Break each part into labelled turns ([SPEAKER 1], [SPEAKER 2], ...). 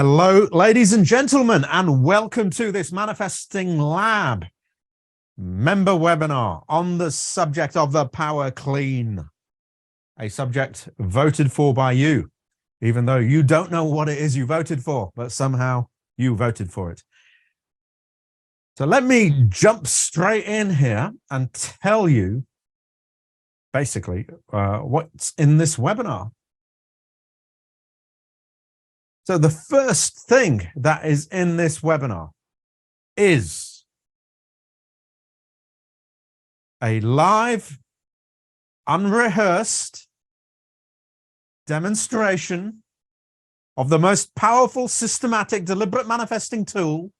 [SPEAKER 1] Hello, ladies and gentlemen, and welcome to this Manifesting Lab member webinar on the subject of the power clean, a subject voted for by you, even though you don't know what it is you voted for, but somehow you voted for it. So let me jump straight in here and tell you basically what's in this webinar. So the first thing that is in this webinar is a live, unrehearsed demonstration of the most powerful, systematic, deliberate manifesting tool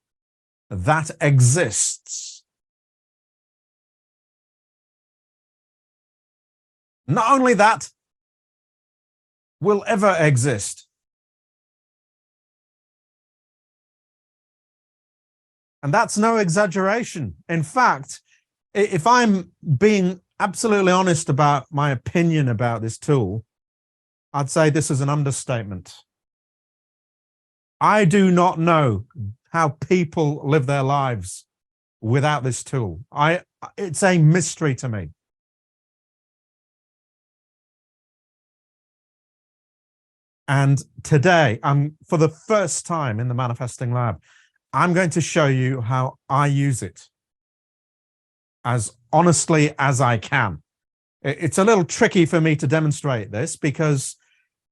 [SPEAKER 1] that exists. Not only that, will ever exist. And that's no exaggeration. In fact, if I'm being absolutely honest about my opinion about this tool, I'd say this is an understatement. I do not know how people live their lives without this tool. It's a mystery to me. And today, for the first time in the Manifesting Lab, I'm going to show you how I use it as honestly as I can. It's a little tricky for me to demonstrate this because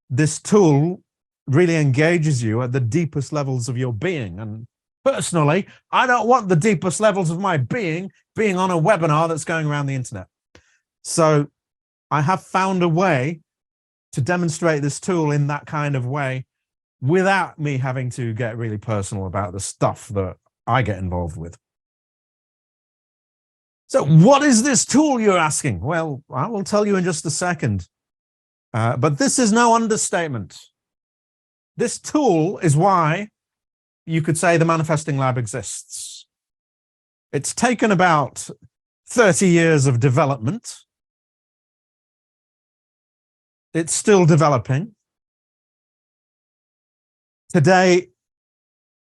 [SPEAKER 1] this tool really engages you at the deepest levels of your being. And personally, I don't want the deepest levels of my being on a webinar that's going around the internet. So I have found a way to demonstrate this tool in that kind of way without me having to get really personal about the stuff that I get involved with. So what is this tool, you're asking? Well, I will tell you in just a second, but this is no understatement. This tool is why you could say the Manifesting Lab exists. It's taken about 30 years of development. It's still developing. Today,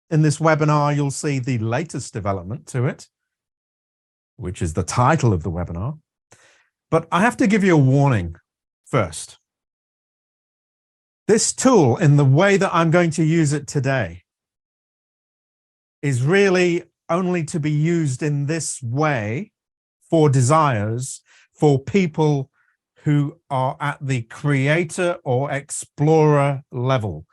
[SPEAKER 1] in this webinar, you'll see the latest development to it, which is the title of the webinar. But I have to give you a warning first. This tool, in the way that I'm going to use it today, is really only to be used in this way for desires, for people who are at the creator or explorer level.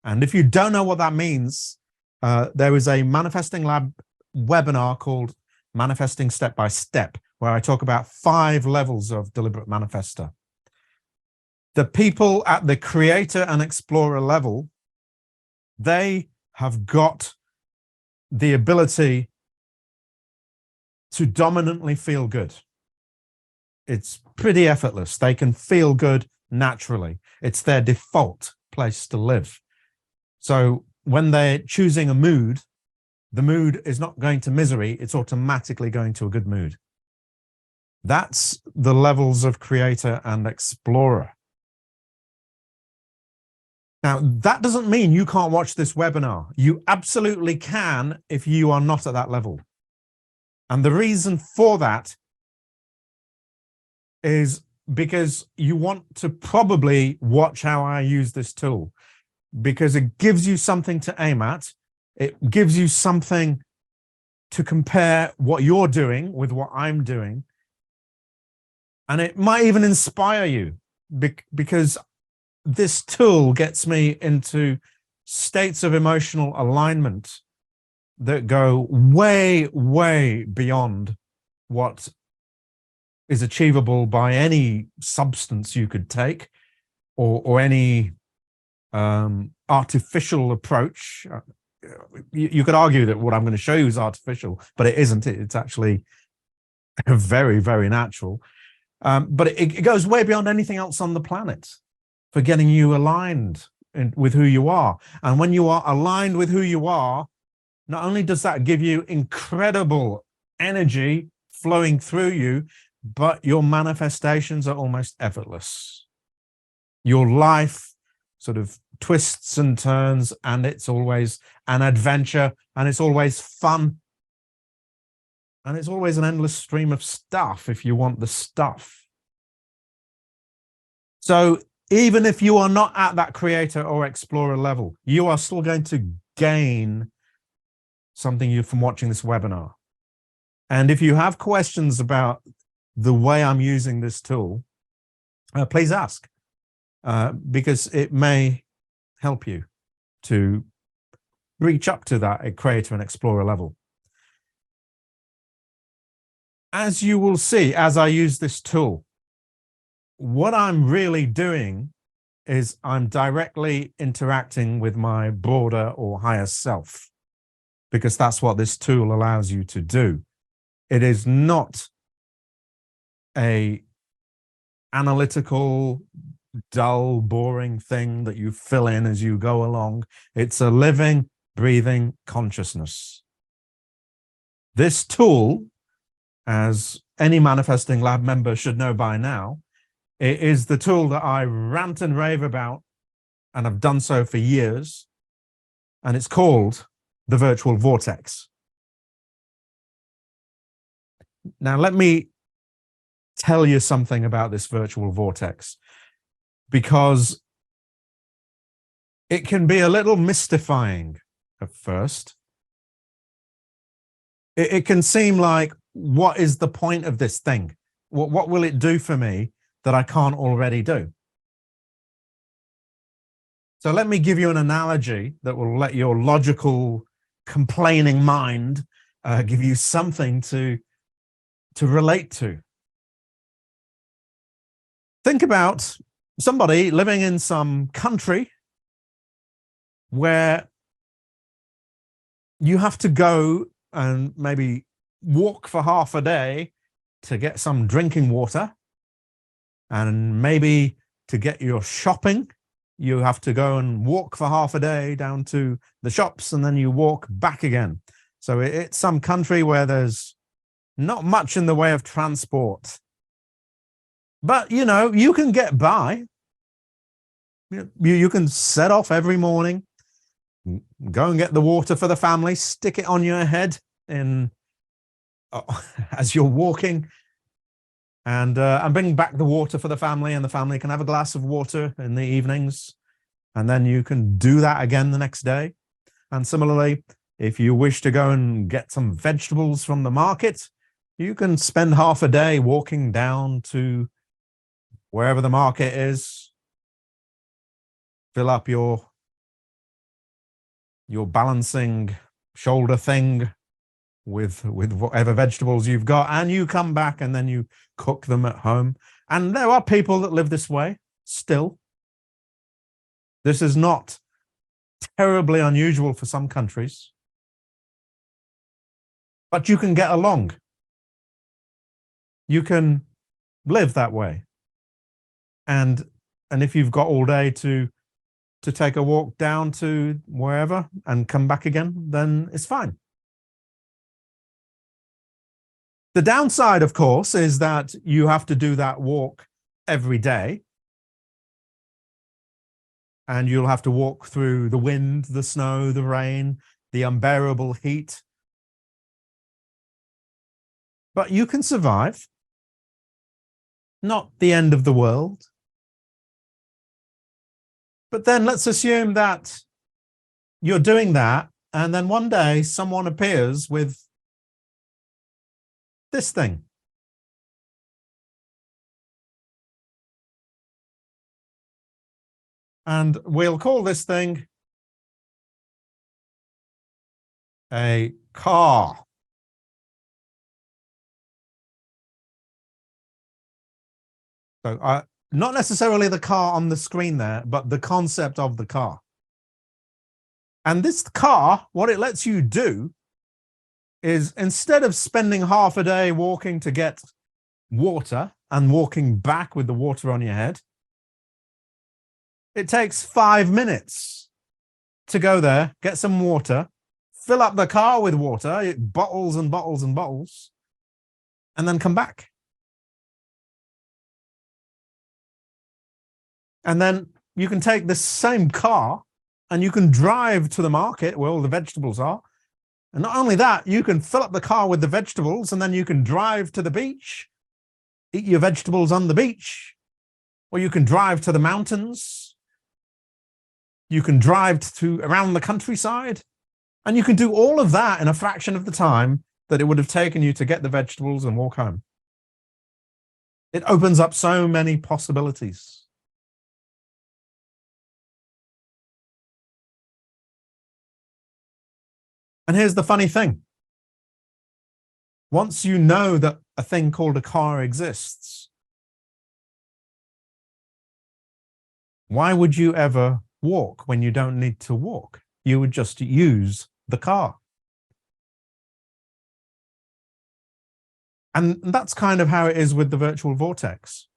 [SPEAKER 1] And if you don't know what that means, there is a Manifesting Lab webinar called Manifesting Step by Step, where I talk about 5 levels of deliberate manifester. The people at the creator and explorer level, they have got the ability to dominantly feel good. It's pretty effortless. They can feel good naturally. It's their default place to live. So when they're choosing a mood, the mood is not going to misery, it's automatically going to a good mood. That's the levels of creator and explorer. Now, that doesn't mean you can't watch this webinar. You absolutely can if you are not at that level. And the reason for that is because you want to probably watch how I use this tool, because it gives you something to aim at. It gives you something to compare what you're doing with what I'm doing. And it might even inspire you, because this tool gets me into states of emotional alignment that go way, way beyond what is achievable by any substance you could take or any artificial approach. You could argue that what I'm going to show you is artificial, but it isn't. It's actually very, very natural. But it goes way beyond anything else on the planet for getting you aligned with who you are. And when you are aligned with who you are, not only does that give you incredible energy flowing through you, but your manifestations are almost effortless. Your life sort of twists and turns, and it's always an adventure, and it's always fun. And it's always an endless stream of stuff if you want the stuff. So even if you are not at that creator or explorer level, you are still going to gain something from watching this webinar. And if you have questions about the way I'm using this tool, please ask, because it may help you to reach up to that creator and explorer level. As you will see, as I use this tool, what I'm really doing is I'm directly interacting with my broader or higher self, because that's what this tool allows you to do. It is not a analytical, dull, boring thing that you fill in as you go along. It's a living, breathing consciousness. This tool, as any Manifesting Lab member should know by now, it is the tool that I rant and rave about, and I've done so for years, and it's called the Virtual Vortex. Now, let me tell you something about this Virtual Vortex, because it can be a little mystifying at first. It can seem like, what is the point of this thing? What will it do for me that I can't already do? So let me give you an analogy that will let your logical, complaining mind give you something to relate to. Think about somebody living in some country where you have to go and maybe walk for half a day to get some drinking water, and maybe to get your shopping, you have to go and walk for half a day down to the shops, and then you walk back again. So it's some country where there's not much in the way of transport. But, you know, you can get by. You can set off every morning, go and get the water for the family, stick it on your head as you're walking, and bring back the water for the family, and the family can have a glass of water in the evenings, and then you can do that again the next day. And similarly, if you wish to go and get some vegetables from the market, you can spend half a day walking down to wherever the market is, fill up your balancing shoulder thing with whatever vegetables you've got, and you come back and then you cook them at home. And there are people that live this way still. This is not terribly unusual for some countries, but you can get along. You can live that way. And if you've got all day to take a walk down to wherever and come back again, then it's fine. The downside, of course, is that you have to do that walk every day. And you'll have to walk through the wind, the snow, the rain, the unbearable heat. But you can survive. Not the end of the world. But then let's assume that you're doing that, and then one day someone appears with this thing. And we'll call this thing a car. So not necessarily the car on the screen there, but the concept of the car. And this car, what it lets you do is, instead of spending half a day walking to get water and walking back with the water on your head, it takes 5 minutes to go there, get some water, fill up the car with water, bottles and bottles and bottles, and then come back. And then you can take this same car and you can drive to the market where all the vegetables are. And not only that, you can fill up the car with the vegetables and then you can drive to the beach, eat your vegetables on the beach, or you can drive to the mountains. You can drive to around the countryside, and you can do all of that in a fraction of the time that it would have taken you to get the vegetables and walk home. It opens up so many possibilities. And here's the funny thing. Once you know that a thing called a car exists, why would you ever walk when you don't need to walk? You would just use the car. And that's kind of how it is with the virtual vortex.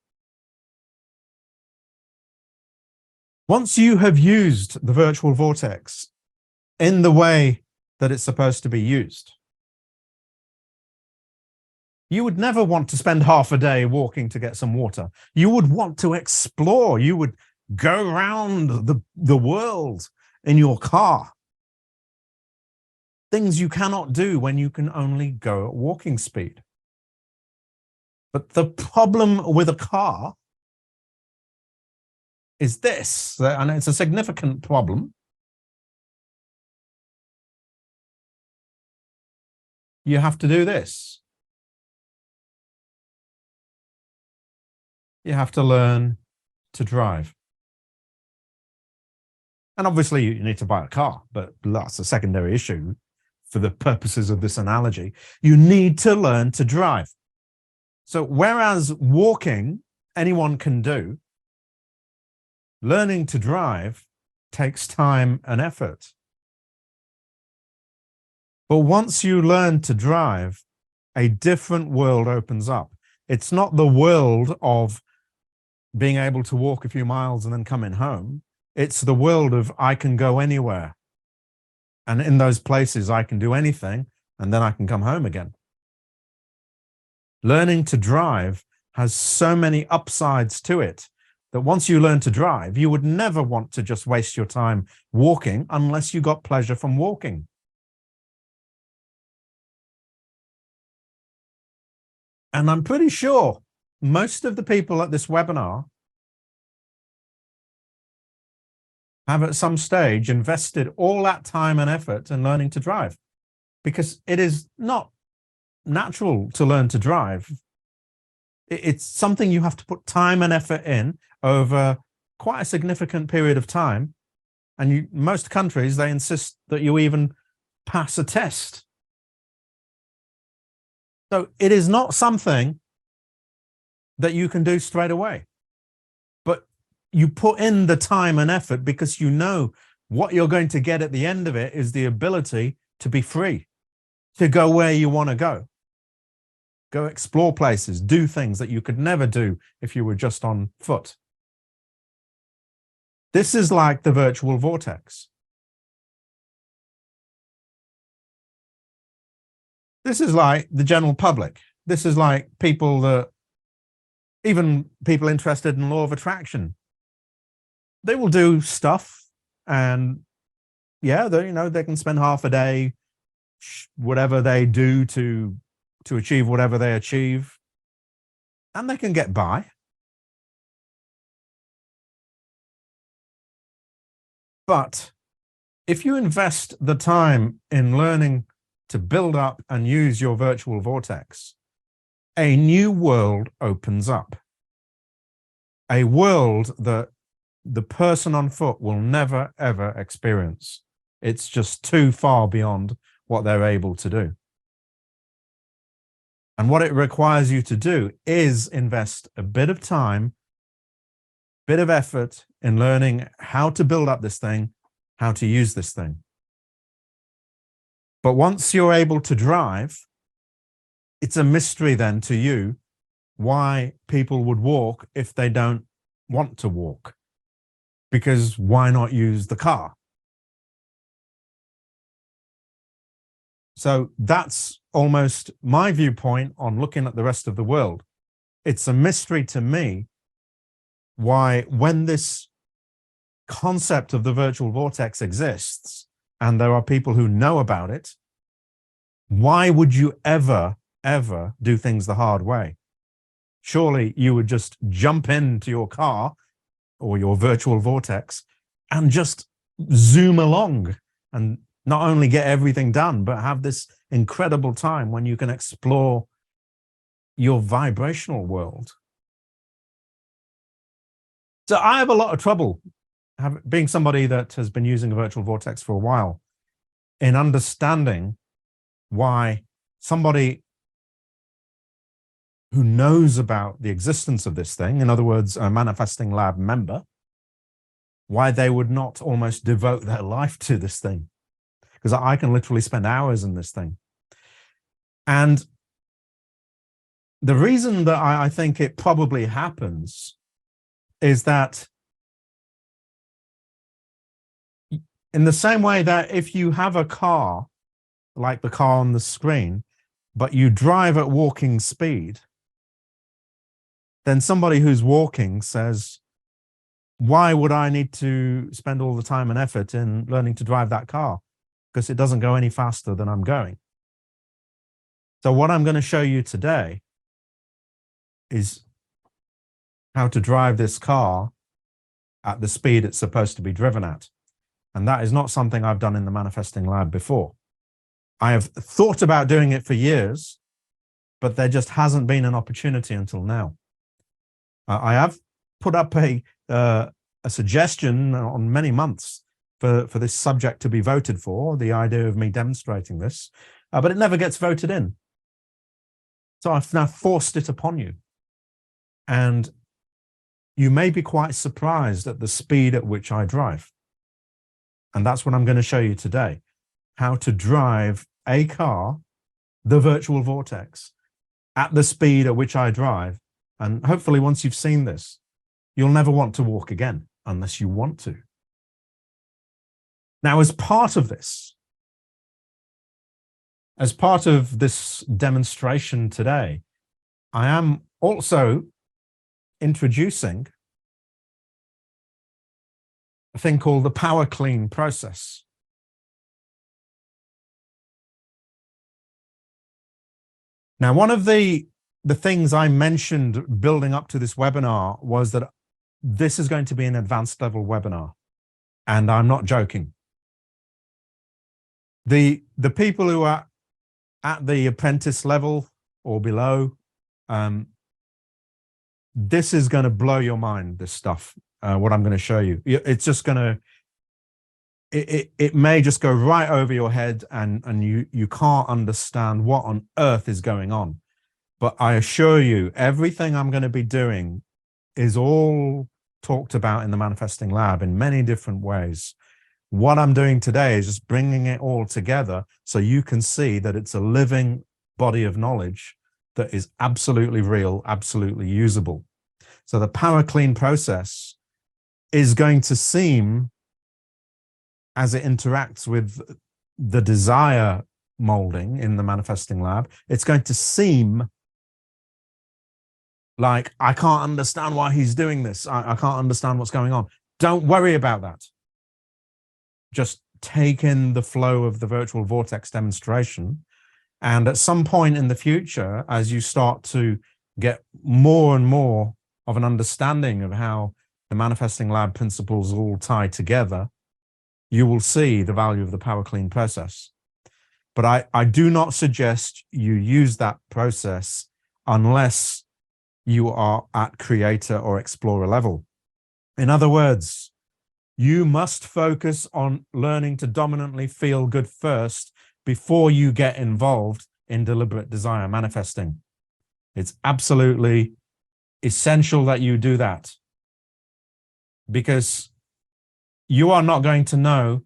[SPEAKER 1] Once you have used the virtual vortex in the way that it's supposed to be used, you would never want to spend half a day walking to get some water. You would want to explore. You would go around the world in your car. Things you cannot do when you can only go at walking speed. But the problem with a car is this, and it's a significant problem. You have to do this. You have to learn to drive. And obviously you need to buy a car, but that's a secondary issue for the purposes of this analogy. You need to learn to drive. So whereas walking, anyone can do, learning to drive takes time and effort. But once you learn to drive, a different world opens up. It's not the world of being able to walk a few miles and then coming home. It's the world of I can go anywhere. And in those places, I can do anything, and then I can come home again. Learning to drive has so many upsides to it that once you learn to drive, you would never want to just waste your time walking unless you got pleasure from walking. And I'm pretty sure most of the people at this webinar have at some stage invested all that time and effort in learning to drive, because it is not natural to learn to drive. It's something you have to put time and effort in over quite a significant period of time. And most countries, they insist that you even pass a test. So it is not something that you can do straight away. But you put in the time and effort because you know what you're going to get at the end of it is the ability to be free, to go where you want to go. Go explore places, do things that you could never do if you were just on foot. This is like the virtual vortex. This is like the general public. This is like people that, even people interested in law of attraction, they will do stuff, and yeah, they can spend half a day, whatever they do to achieve whatever they achieve, and they can get by. But if you invest the time in learning to build up and use your virtual vortex, a new world opens up. A world that the person on foot will never, ever experience. It's just too far beyond what they're able to do. And what it requires you to do is invest a bit of time, bit of effort in learning how to build up this thing, how to use this thing. But once you're able to drive, it's a mystery then to you why people would walk if they don't want to walk. Because why not use the car? So that's almost my viewpoint on looking at the rest of the world. It's a mystery to me why, when this concept of the virtual vortex exists and there are people who know about it, why would you ever do things the hard way? Surely you would just jump into your car or your virtual vortex and just zoom along and not only get everything done, but have this incredible time when you can explore your vibrational world. So I have a lot of trouble, being somebody that has been using a virtual vortex for a while, in understanding why somebody who knows about the existence of this thing, in other words, a Manifesting Lab member, why they would not almost devote their life to this thing. Because I can literally spend hours in this thing. And the reason that I think it probably happens is that in the same way that if you have a car, like the car on the screen, but you drive at walking speed, then somebody who's walking says, why would I need to spend all the time and effort in learning to drive that car? Because it doesn't go any faster than I'm going. So what I'm going to show you today is how to drive this car at the speed it's supposed to be driven at. And that is not something I've done in the Manifesting Lab before. I have thought about doing it for years, but there just hasn't been an opportunity until now. I have put up a suggestion on many months for this subject to be voted for, the idea of me demonstrating this, but it never gets voted in. So I've now forced it upon you. And you may be quite surprised at the speed at which I drive. And that's what I'm going to show you today, how to drive a car, the virtual vortex, at the speed at which I drive. And hopefully once you've seen this, you'll never want to walk again unless you want to. Now, as part of this demonstration today, I am also introducing a thing called the power clean process. Now, one of the things I mentioned building up to this webinar was that this is going to be an advanced level webinar, and I'm not joking. The people who are at the apprentice level or below, this is going to blow your mind, this stuff, what I'm going to show you. It's just going to, it may just go right over your head and you can't understand what on earth is going on. But I assure you, everything I'm going to be doing is all talked about in the Manifesting Lab in many different ways. What I'm doing today is just bringing it all together so you can see that it's a living body of knowledge that is absolutely real, absolutely usable. So the power clean process is going to seem, as it interacts with the desire molding in the Manifesting Lab, it's going to seem like, I can't understand why he's doing this. I can't understand what's going on. Don't worry about that. Just take in the flow of the virtual vortex demonstration. And at some point in the future, as you start to get more and more of an understanding of how the Manifesting Lab principles all tie together, you will see the value of the power clean process. But I do not suggest you use that process unless you are at creator or explorer level. In other words, you must focus on learning to dominantly feel good first before you get involved in deliberate desire manifesting. It's absolutely essential that you do that, because you are not going to know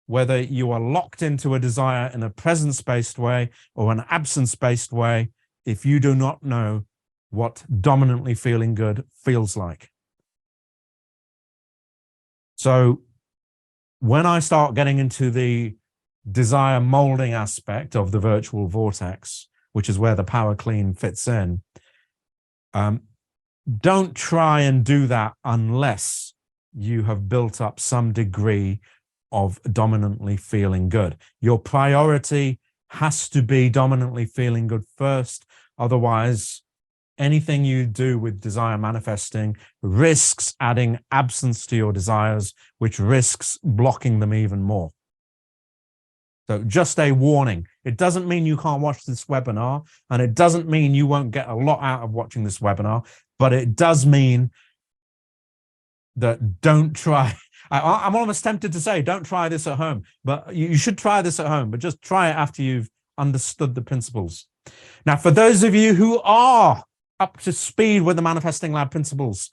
[SPEAKER 1] whether you are locked into a desire in a presence-based way or an absence-based way if you do not know what dominantly feeling good feels like. So when I start getting into the desire molding aspect of the virtual vortex, which is where the power clean fits in, don't try and do that unless you have built up some degree of dominantly feeling good. Your priority has to be dominantly feeling good first. Otherwise, anything you do with desire manifesting risks adding absence to your desires, which risks blocking them even more. So just a warning. It doesn't mean you can't watch this webinar, and it doesn't mean you won't get a lot out of watching this webinar, but it does mean that don't try. I'm almost tempted to say, don't try this at home, but you should try this at home, but just try it after you've understood the principles. Now, for those of you who are up to speed with the Manifesting Lab principles,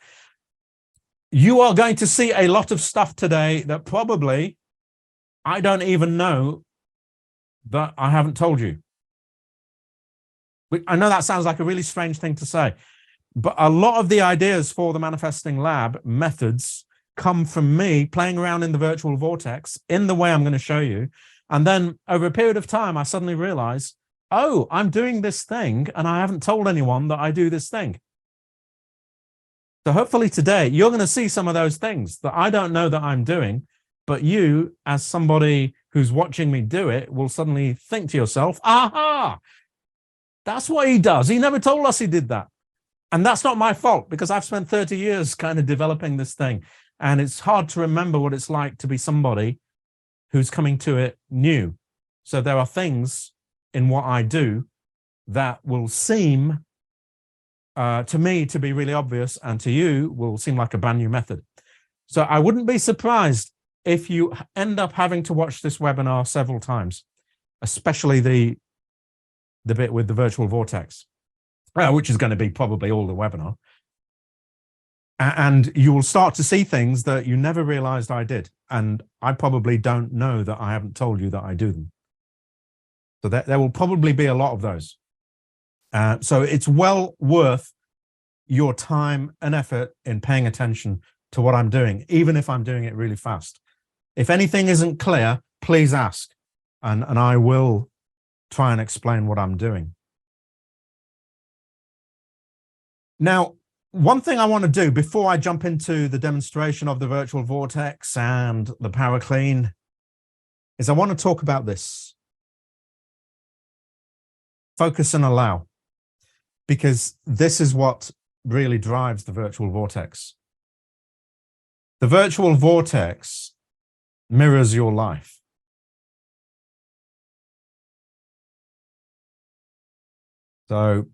[SPEAKER 1] you are going to see a lot of stuff today that probably I don't even know that I haven't told you. I know that sounds like a really strange thing to say, but a lot of the ideas for the Manifesting Lab methods come from me playing around in the virtual vortex in the way I'm going to show you. And then over a period of time, I suddenly realize, oh, I'm doing this thing and I haven't told anyone that I do this thing. So hopefully today you're going to see some of those things that I don't know that I'm doing, but you, as somebody who's watching me do it, will suddenly think to yourself, aha, that's what he does. He never told us he did that. And that's not my fault, because I've spent 30 years kind of developing this thing. And it's hard to remember what it's like to be somebody who's coming to it new. So there are things in what I do that will seem to me to be really obvious, and to you will seem like a brand new method. So I wouldn't be surprised if you end up having to watch this webinar several times, especially the bit with the virtual vortex, which is going to be probably all the webinar. And you will start to see things that you never realized I did. And I probably don't know that I haven't told you that I do them. So there will probably be a lot of those. So it's well worth your time and effort in paying attention to what I'm doing, even if I'm doing it really fast. If anything isn't clear, please ask, and I will try and explain what I'm doing. Now, one thing I want to do before I jump into the demonstration of the virtual vortex and the power clean is I want to talk about this. Focus and allow, because this is what really drives the virtual vortex. The virtual vortex mirrors your life. So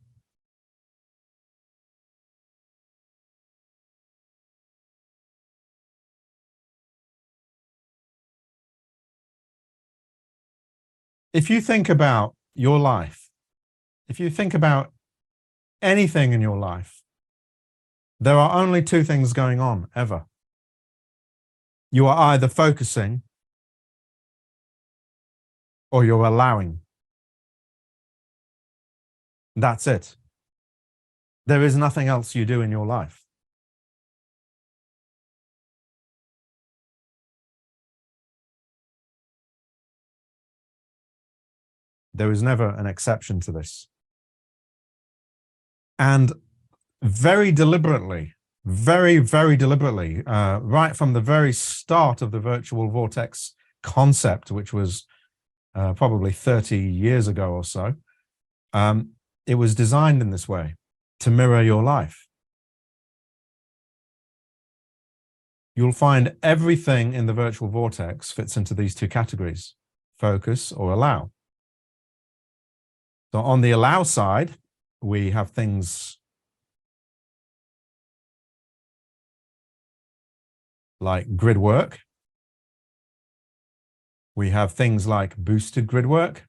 [SPEAKER 1] if you think about your life, if you think about anything in your life, there are only two things going on ever. You are either focusing or you're allowing. That's it. There is nothing else you do in your life. There is never an exception to this. And very deliberately, very deliberately, right from the very start of the virtual vortex concept, which was probably 30 years ago or so, it was designed in this way to mirror your life. You'll find everything in the virtual vortex fits into these two categories: focus or allow. So on the allow side, we have things like grid work. We have things like boosted grid work.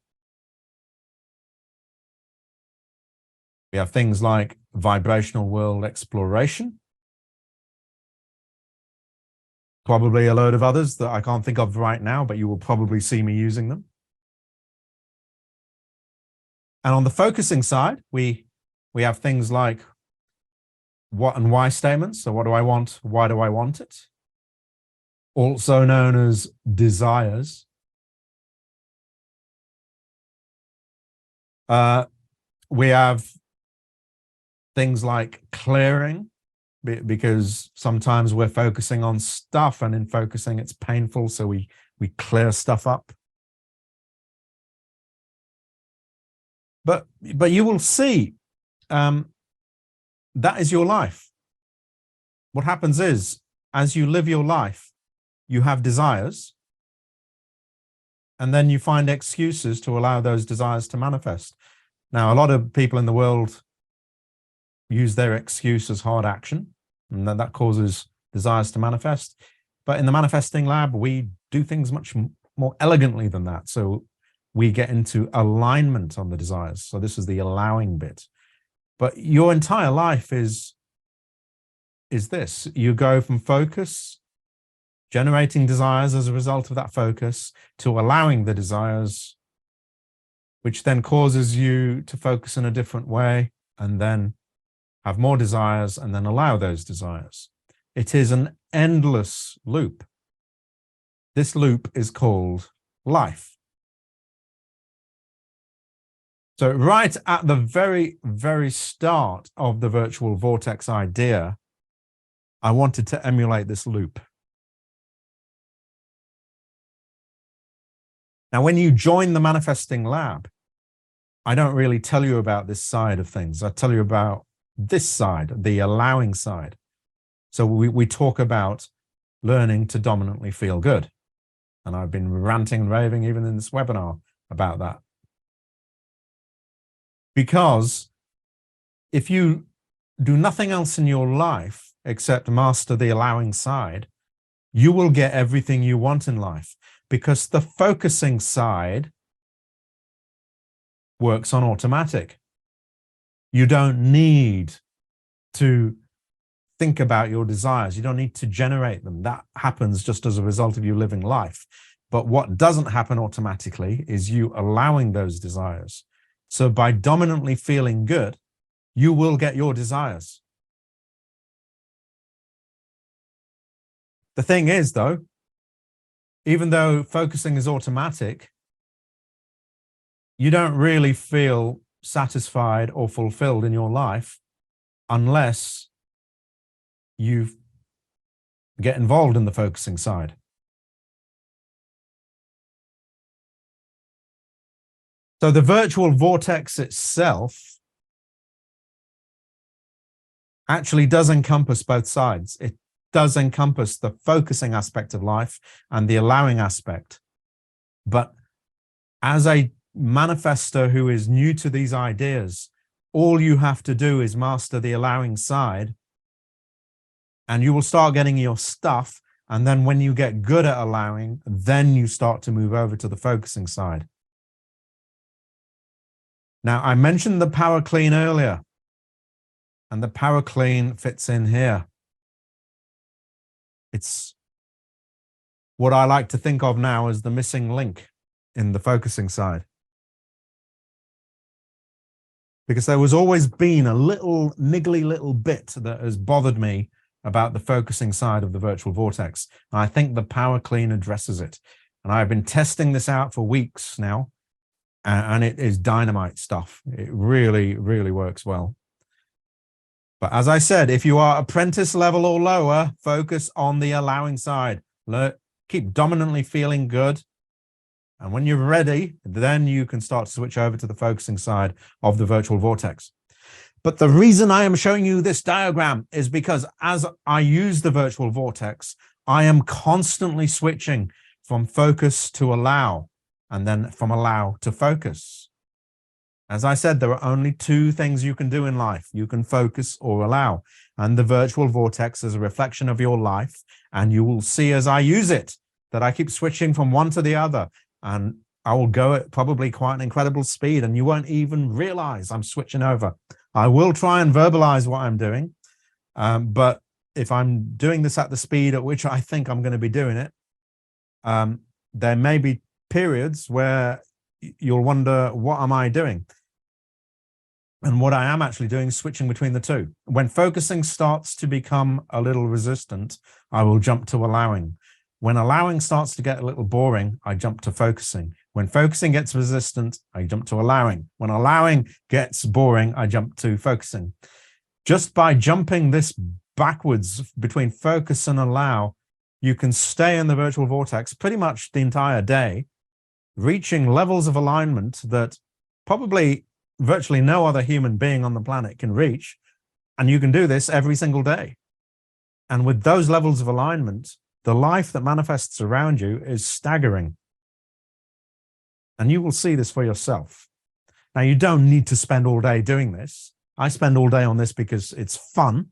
[SPEAKER 1] We have things like vibrational world exploration. Probably a load of others that I can't think of right now, but you will probably see me using them. And on the focusing side, we have things like what and why statements. So what do I want? Why do I want it? Also known as desires. We have things like clearing because sometimes we're focusing on stuff, and in focusing it's painful, so we clear stuff up. But you will see that is your life. What happens is, as you live your life, you have desires, and then you find excuses to allow those desires to manifest. Now, a lot of people in the world use their excuse as hard action, and then that causes desires to manifest. But in the manifesting lab, we do things much more elegantly than that. So we get into alignment on the desires. So this is the allowing bit. But your entire life is this. You go from focus, generating desires as a result of that focus, to allowing the desires, which then causes you to focus in a different way, and then have more desires, and then allow those desires. It is an endless loop. This loop is called life. So right at the very, very start of the virtual vortex idea, I wanted to emulate this loop. Now, when you join the manifesting lab, I don't really tell you about this side of things. I tell you about this side, the allowing side. So we talk about learning to dominantly feel good. And I've been ranting and raving even in this webinar about that. Because if you do nothing else in your life except master the allowing side, you will get everything you want in life, because the focusing side works on automatic. You don't need to think about your desires. You don't need to generate them. That happens just as a result of you living life. But what doesn't happen automatically is you allowing those desires. So by dominantly feeling good, you will get your desires. The thing is, though, even though focusing is automatic, you don't really feel satisfied or fulfilled in your life unless you get involved in the focusing side. So the virtual vortex itself actually does encompass both sides. It does encompass the focusing aspect of life and the allowing aspect. But as a manifestor who is new to these ideas, all you have to do is master the allowing side, and you will start getting your stuff. And then when you get good at allowing, then you start to move over to the focusing side. Now, I mentioned the power clean earlier, and the power clean fits in here. It's what I like to think of now as the missing link in the focusing side. Because there was always been a little niggly little bit that has bothered me about the focusing side of the virtual vortex. And I think the power clean addresses it. And I've been testing this out for weeks now, and it is dynamite stuff. It really, really works well. But as I said, if you are apprentice level or lower, focus on the allowing side. Keep dominantly feeling good. And when you're ready, then you can start to switch over to the focusing side of the virtual vortex. But the reason I am showing you this diagram is because as I use the virtual vortex, I am constantly switching from focus to allow, and then from allow to focus. As I said, there are only two things you can do in life. You can focus or allow. And the virtual vortex is a reflection of your life. And you will see as I use it that I keep switching from one to the other. And I will go at probably quite an incredible speed, and you won't even realize I'm switching over. I will try and verbalize what I'm doing. But if I'm doing this at the speed at which I think I'm going to be doing it, there may be periods where you'll wonder, what am I doing? And what I am actually doing is switching between the two. When focusing starts to become a little resistant, I will jump to allowing. When allowing starts to get a little boring, I jump to focusing. When focusing gets resistant, I jump to allowing. When allowing gets boring, I jump to focusing. Just by jumping this backwards between focus and allow, you can stay in the virtual vortex pretty much the entire day, reaching levels of alignment that probably virtually no other human being on the planet can reach. And you can do this every single day. And with those levels of alignment, the life that manifests around you is staggering. And you will see this for yourself. Now, you don't need to spend all day doing this. I spend all day on this because it's fun.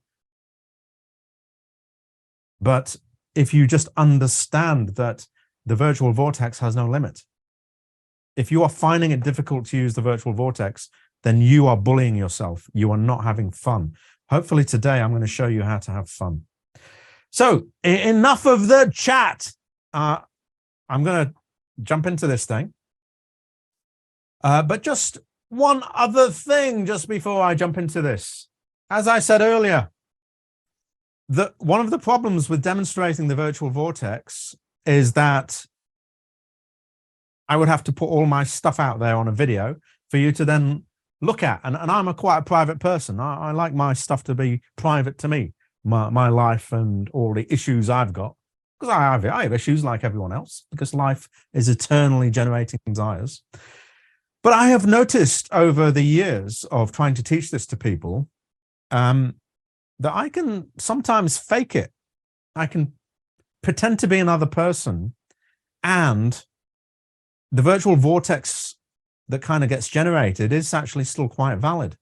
[SPEAKER 1] But if you just understand that the virtual vortex has no limit, if you are finding it difficult to use the virtual vortex, then you are bullying yourself. You are not having fun. Hopefully today, I'm going to show you how to have fun. So enough of the chat. I'm going to jump into this thing. But just one other thing just before I jump into this. As I said earlier, one of the problems with demonstrating the virtual vortex is that I would have to put all my stuff out there on a video for you to then look at. And I'm quite a private person. I like my stuff to be private to me, my life and all the issues I've got. Because I have issues like everyone else, because life is eternally generating desires. But I have noticed over the years of trying to teach this to people that I can sometimes fake it. I can pretend to be another person, and the virtual vortex that kind of gets generated is actually still quite valid.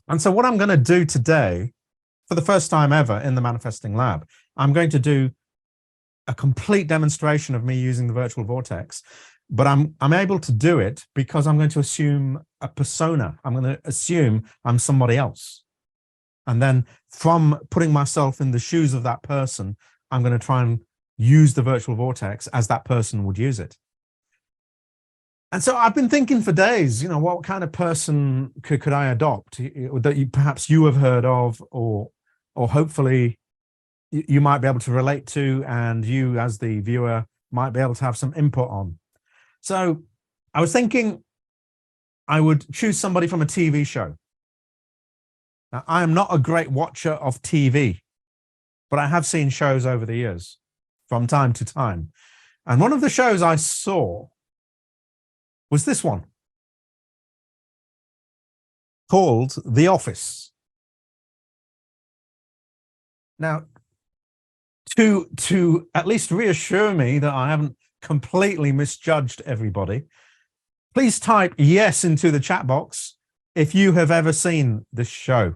[SPEAKER 1] And so what I'm going to do today, for the first time ever in the Manifesting Lab, I'm going to do a complete demonstration of me using the virtual vortex. But I'm able to do it because I'm going to assume a persona. I'm going to assume I'm somebody else. And then from putting myself in the shoes of that person, I'm going to try and use the virtual vortex as that person would use it. And so I've been thinking for days, what kind of person could I adopt that perhaps you have heard of, or hopefully you might be able to relate to, and you as the viewer might be able to have some input on. So I was thinking I would choose somebody from a TV show. Now, I am not a great watcher of TV, but I have seen shows over the years from time to time. And one of the shows I saw was this one called The Office. Now, to at least reassure me that I haven't completely misjudged everybody, please type yes into the chat box if you have ever seen this show,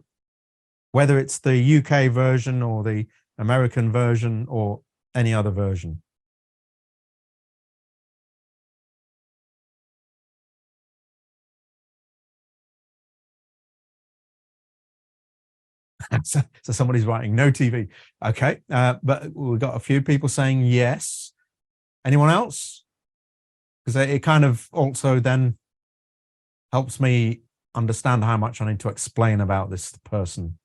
[SPEAKER 1] whether it's the UK version or the American version or any other version. So somebody's writing no TV. Okay, but we've got a few people saying yes. Anyone else? Because it kind of also then helps me understand how much I need to explain about this person.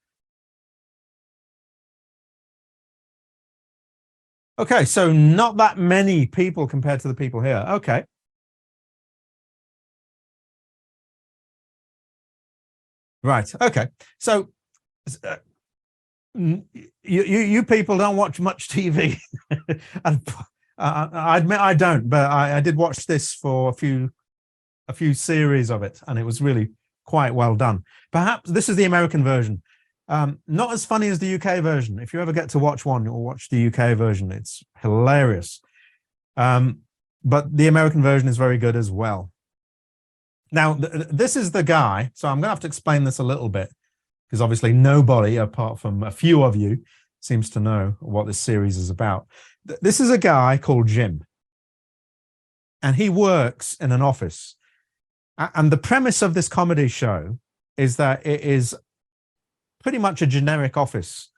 [SPEAKER 1] Okay, so not that many people compared to the people here. Okay. Right, okay. So you people don't watch much TV. I admit I don't, but I did watch this for a few series of it, and it was really quite well done. Perhaps this is the American version. Not as funny as the UK version. If you ever get to watch one, you'll watch the UK version. It's hilarious. But the American version is very good as well. Now, this is the guy. So I'm going to have to explain this a little bit, because obviously nobody, apart from a few of you, seems to know what this series is about. This is a guy called Jim, and he works in an office. And the premise of this comedy show is that it is pretty much a generic office.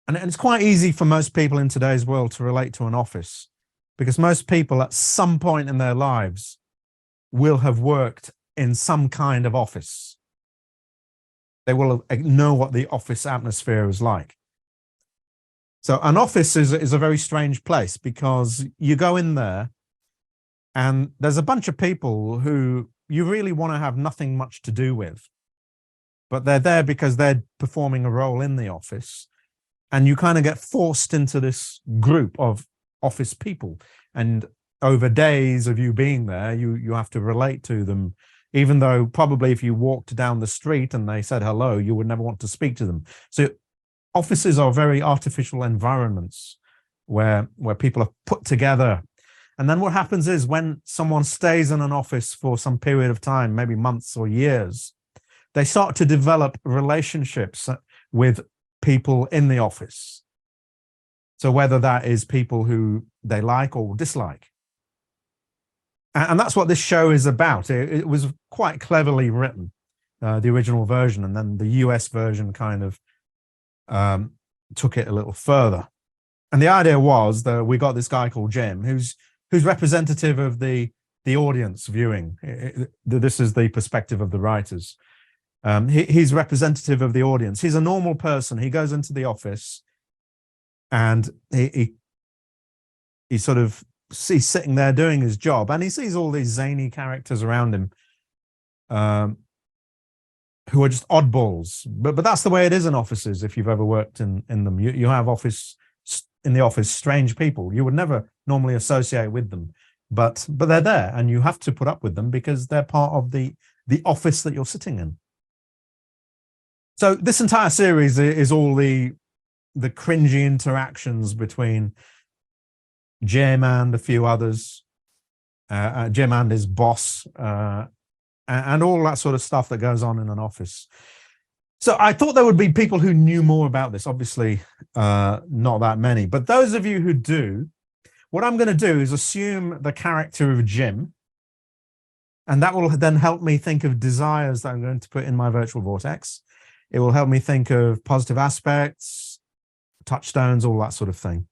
[SPEAKER 1] And it's quite easy for most people in today's world to relate to an office, because most people at some point in their lives will have worked in some kind of office. They will know what the office atmosphere is like. So an office is a very strange place, because you go in there and there's a bunch of people who you really want to have nothing much to do with. but they're there because they're performing a role in the office. And you kind of get forced into this group of office people. And over days of you being there, you have to relate to them, even though probably if you walked down the street and they said hello, you would never want to speak to them. So offices are very artificial environments where people are put together. And then what happens is when someone stays in an office for some period of time, maybe months or years, they start to develop relationships with people in the office. So whether that is people who they like or dislike. And that's what this show is about. It was quite cleverly written, the original version, and then the US version kind of took it a little further. And the idea was that we got this guy called Jim, who's representative of the audience viewing. This is the perspective of the writers. He's representative of the audience. He's a normal person. He goes into the office and he's sitting there doing his job, and he sees all these zany characters around him who are just oddballs. But that's the way it is in offices. If you've ever worked in them, you have in the office strange people. You would never normally associate with them, but they're there, and you have to put up with them because they're part of the office that you're sitting in. So this entire series is all the cringy interactions between Jim and a few others, Jim and his boss, and all that sort of stuff that goes on in an office. So I thought there would be people who knew more about this. Obviously, not that many. But those of you who do, what I'm going to do is assume the character of Jim, and that will then help me think of desires that I'm going to put in my virtual vortex. It will help me think of positive aspects, touchstones, all that sort of thing.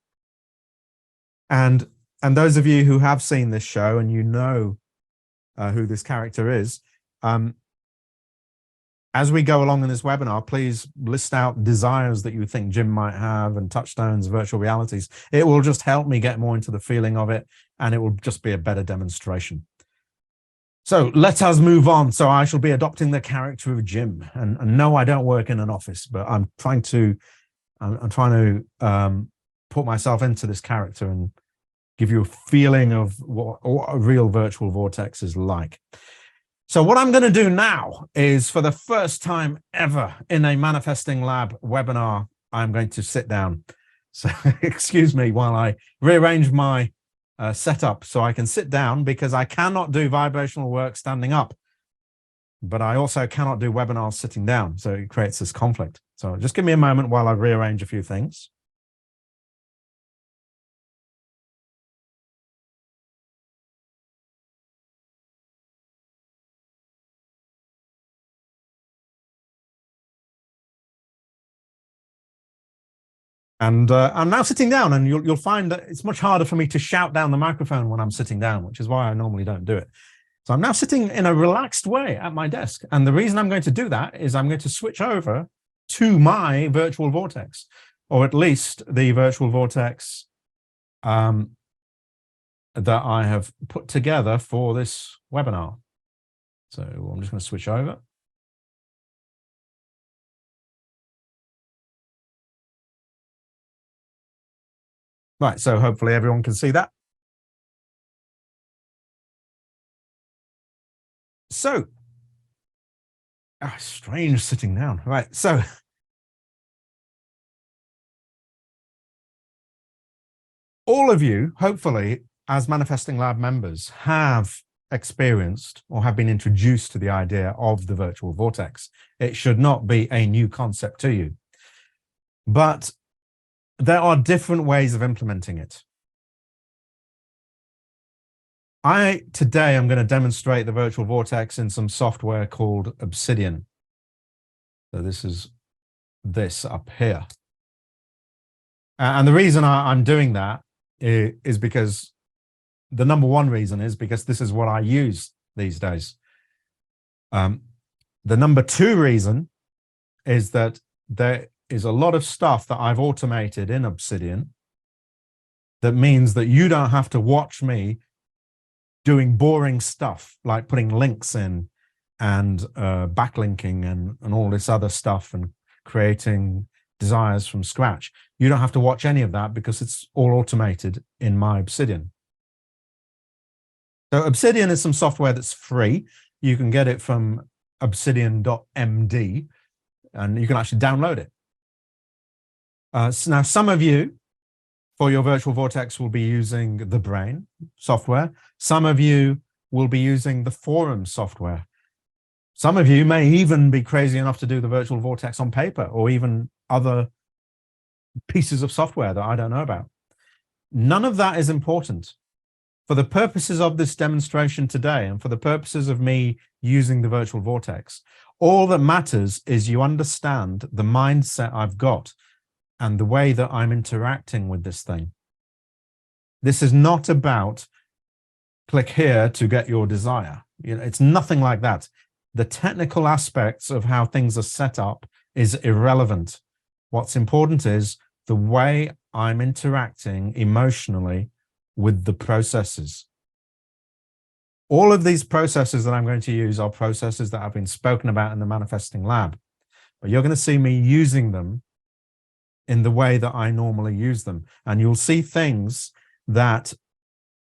[SPEAKER 1] And those of you who have seen this show and you know who this character is, as we go along in this webinar, please list out desires that you think Jim might have and touchstones, virtual realities. It will just help me get more into the feeling of it, and it will just be a better demonstration. So let us move on. So I shall be adopting the character of Jim. And no, I don't work in an office, but I'm trying to put myself into this character and give you a feeling of what a real virtual vortex is like. So what I'm going to do now is, for the first time ever in a Manifesting Lab webinar, I'm going to sit down. So excuse me while I rearrange my setup so I can sit down, because I cannot do vibrational work standing up, but I also cannot do webinars sitting down. So it creates this conflict. So just give me a moment while I rearrange a few things. And I'm now sitting down, and you'll find that it's much harder for me to shout down the microphone when I'm sitting down, which is why I normally don't do it. So I'm now sitting in a relaxed way at my desk. And the reason I'm going to do that is I'm going to switch over to my virtual vortex, or at least the virtual vortex that I have put together for this webinar. So I'm just going to switch over. Right, so hopefully everyone can see that. So, strange sitting down. Right, so all of you, hopefully, as Manifesting Lab members, have experienced or have been introduced to the idea of the virtual vortex. It should not be a new concept to you. But there are different ways of implementing it. Today I'm going to demonstrate the virtual vortex in some software called Obsidian. So this is this up here. And the reason I'm doing that is because the number one reason is because this is what I use these days. The number two reason is that there is a lot of stuff that I've automated in Obsidian that means that you don't have to watch me doing boring stuff like putting links in and backlinking and all this other stuff and creating desires from scratch. You don't have to watch any of that because it's all automated in my Obsidian. So Obsidian is some software that's free. You can get it from obsidian.md and you can actually download it. So now some of you for your virtual vortex will be using the Brain software. Some of you will be using the Forum software. Some of you may even be crazy enough to do the virtual vortex on paper or even other pieces of software that I don't know about. None of that is important. For the purposes of this demonstration today and for the purposes of me using the virtual vortex, all that matters is you understand the mindset I've got and the way that I'm interacting with this thing. This is not about click here to get your desire. You know, it's nothing like that. The technical aspects of how things are set up is irrelevant. What's important is the way I'm interacting emotionally with the processes. All of these processes that I'm going to use are processes that have been spoken about in the Manifesting Lab, but you're going to see me using them in the way that I normally use them. And you'll see things that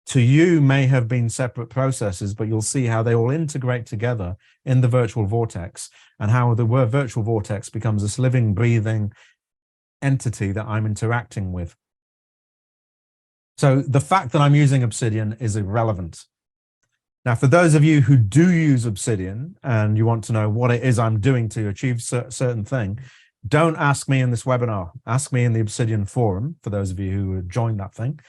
[SPEAKER 1] to you may have been separate processes, but you'll see how they all integrate together in the virtual vortex and how the virtual vortex becomes this living, breathing entity that I'm interacting with. So the fact that I'm using Obsidian is irrelevant. Now, for those of you who do use Obsidian and you want to know what it is I'm doing to achieve a certain thing, don't ask me in this webinar. Ask me in the Obsidian forum, for those of you who joined that thing.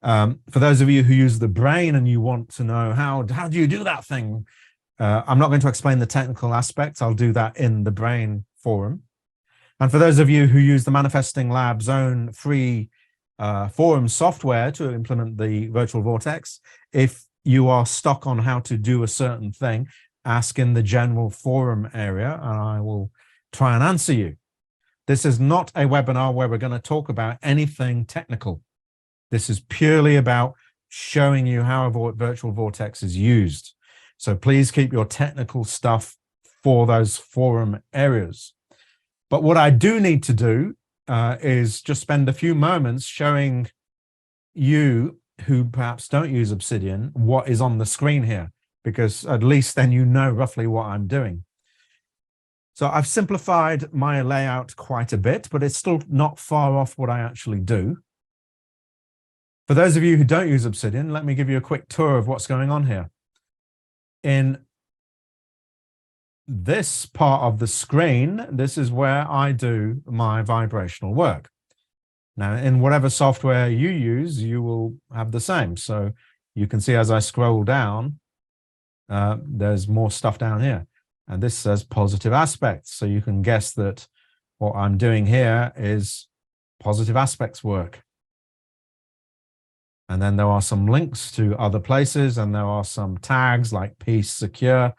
[SPEAKER 1] For those of you who use the Brain and you want to know how do you do that thing, I'm not going to explain the technical aspects. I'll do that in the Brain forum. And for those of you who use the Manifesting Lab's own free forum software to implement the virtual vortex, if you are stuck on how to do a certain thing, ask in the general forum area and I will try and answer you. This is not a webinar where we're going to talk about anything technical. This is purely about showing you how a virtual vortex is used. So please keep your technical stuff for those forum areas. But what I do need to do is just spend a few moments showing you who perhaps don't use Obsidian what is on the screen here, because at least then you know roughly what I'm doing. So I've simplified my layout quite a bit, but it's still not far off what I actually do. For those of you who don't use Obsidian, let me give you a quick tour of what's going on here. In this part of the screen, this is where I do my vibrational work. Now, in whatever software you use, you will have the same. So you can see as I scroll down, there's more stuff down here. And this says positive aspects. So you can guess that what I'm doing here is positive aspects work. And then there are some links to other places, and there are some tags like peace, secure,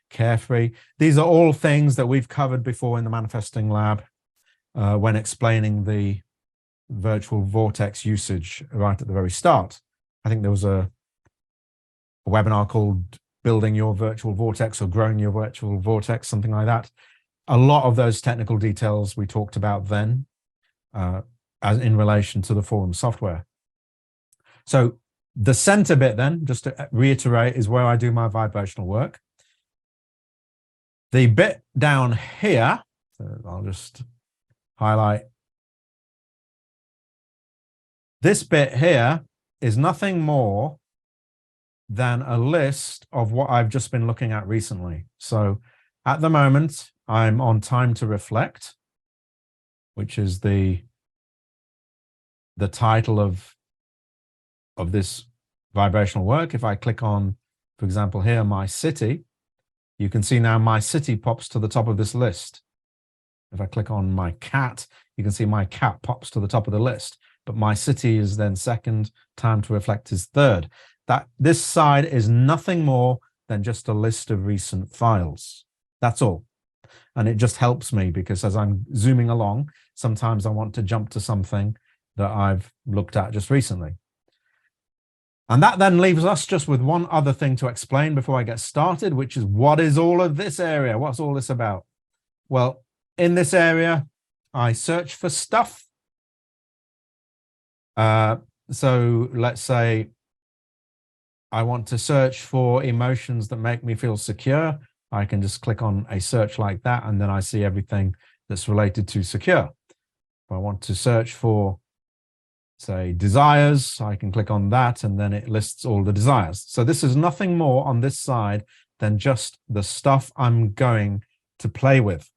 [SPEAKER 1] carefree. These are all things that we've covered before in the Manifesting Lab when explaining the virtual vortex usage right at the very start. I think there was a webinar called Building Your Virtual Vortex or Growing Your Virtual Vortex, something like that. A lot of those technical details we talked about then as in relation to the forum software. So the center bit then, just to reiterate, is where I do my vibrational work. The bit down here, so I'll just highlight. This bit here is nothing more than a list of what I've just been looking at recently. So at the moment, I'm on Time to Reflect, which is the title of this vibrational work. If I click on, for example, here, my city, you can see now my city pops to the top of this list. If I click on my cat, you can see my cat pops to the top of the list, but my city is then second, Time to Reflect is third. This side is nothing more than just a list of recent files. That's all. And it just helps me because as I'm zooming along, sometimes I want to jump to something that I've looked at just recently. And that then leaves us just with one other thing to explain before I get started, which is what is all of this area? What's all this about? Well, in this area, I search for stuff. So let's say I want to search for emotions that make me feel secure. I can just click on a search like that, and then I see everything that's related to secure. If I want to search for, say, desires, I can click on that, and then it lists all the desires. So this is nothing more on this side than just the stuff I'm going to play with.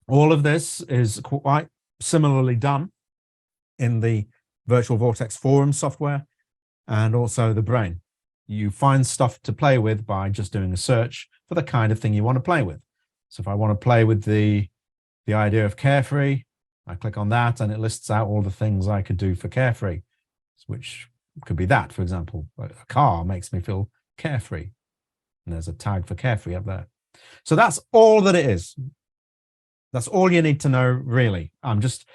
[SPEAKER 1] All of this is quite similarly done in the Virtual Vortex forum software and also the brain. You find stuff to play with by just doing a search for the kind of thing you want to play with. So if I want to play with the idea of carefree, I click on that and it lists out all the things I could do for carefree, which could be that, for example. A car makes me feel carefree. And there's a tag for carefree up there. So that's all that it is. That's all you need to know, really. I'm just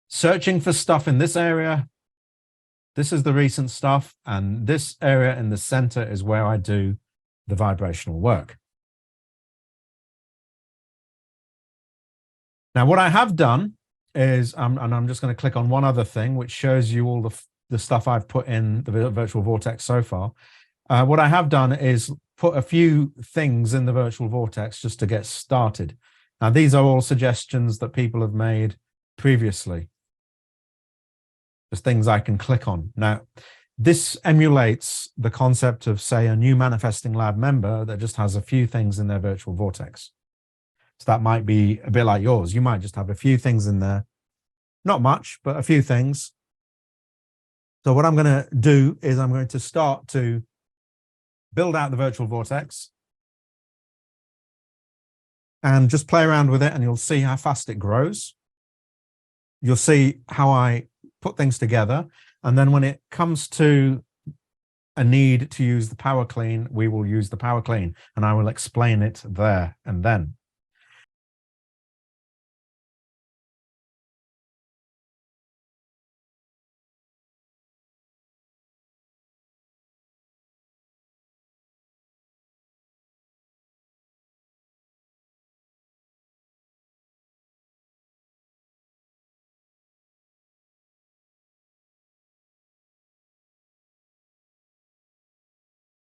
[SPEAKER 1] searching for stuff in this area. This is the recent stuff, and this area in the center is where I do the vibrational work. Now, what I have done is, and I'm just going to click on one other thing, which shows you all the stuff I've put in the Virtual Vortex so far. What I have done is put a few things in the Virtual Vortex just to get started. Now, these are all suggestions that people have made previously. Just things I can click on. Now, this emulates the concept of, say, a new Manifesting Lab member that just has a few things in their Virtual Vortex. So that might be a bit like yours. You might just have a few things in there. Not much, but a few things. So what I'm going to do is I'm going to start to build out the Virtual Vortex and just play around with it, and you'll see how fast it grows. You'll see how I put things together. And then when it comes to a need to use the power clean, we will use the power clean, and I will explain it there and then.